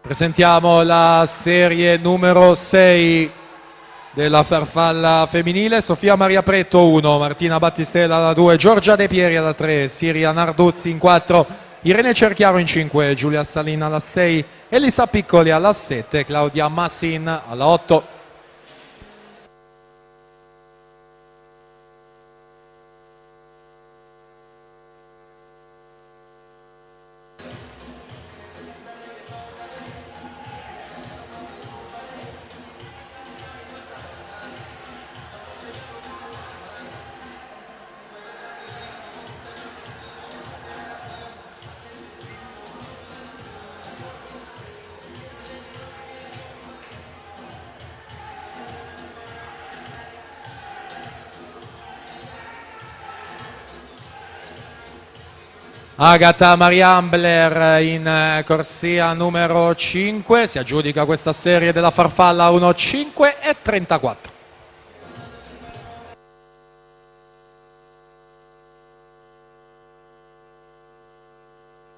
Presentiamo la serie numero 6 della farfalla femminile. Sofia Maria Pretto 1, Martina Battistella alla 2, Giorgia De Pieri alla 3, Siria Narduzzi in 4, Irene Cerchiaro in 5, Giulia Salina alla 6, Elisa Piccoli alla 7, Claudia Massin alla 8. Agata Mariambler in corsia numero 5, si aggiudica questa serie della farfalla 1.5 e 34.